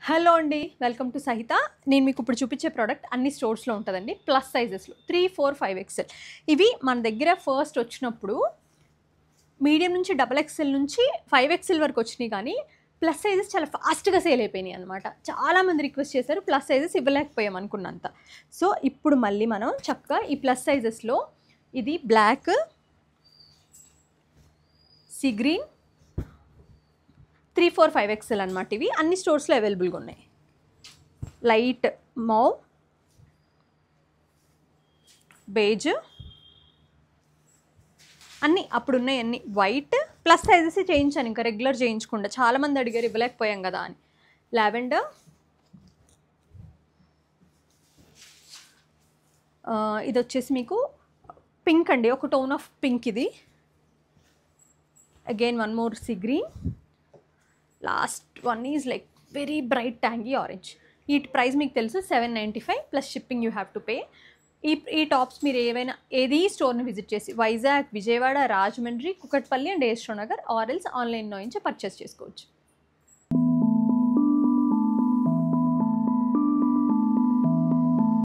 Hello అండి, welcome to సహిత. నేను మీకు ఇప్పుడు చూపించే ప్రోడక్ట్ అన్ని స్టోర్స్లో ఉంటుందండి. ప్లస్ సైజెస్లో 3, 4, 5XL. ఇవి మన దగ్గర ఫస్ట్ వచ్చినప్పుడు మీడియం నుంచి XXL నుంచి 5XL వరకు వచ్చినాయి. కానీ ప్లస్ సైజెస్ చాలా ఫాస్ట్గా సేల్ అయిపోయినాయి అనమాట. చాలామంది రిక్వెస్ట్ చేశారు, ప్లస్ సైజెస్ ఇవ్వలేకపోయాం అనుకున్నంత. సో ఇప్పుడు మళ్ళీ మనం చక్కగా ఈ ప్లస్ సైజెస్లో ఇది బ్లాక్, సీ గ్రీన్, 3, 4, 5XL అనమాట. ఇవి అన్ని స్టోర్స్లో అవైలబుల్గా ఉన్నాయి. లైట్ మౌవ్, బేజ్, అన్నీ అప్పుడున్నాయి. అన్నీ వైట్. ప్లస్ సైజెస్ చేయించాను, ఇంకా రెగ్యులర్ చేయించకుండా. చాలామంది అడిగారు ఇవ్వలేకపోయాం కదా అని. లావెండర్, ఇది వచ్చేసి మీకు పింక్ అండి, ఒక టోన్ ఆఫ్ పింక్. ఇది again one more sea green. Last one is like very bright tangy orange. ఈ ప్రైస్ మీకు తెలుసు 795 plus shipping you have to pay. ఈ టాప్స్ మీరు ఏది స్టోర్ని విజిట్ చేసి వైజాగ్, విజయవాడ, రాజమండ్రి, కుకట్పల్లి అండ్ ఏస్ట్రో నగర్ ఆర్ఎల్స్ ఆన్లైన్లో నుంచి పర్చేస్ చేసుకోవచ్చు.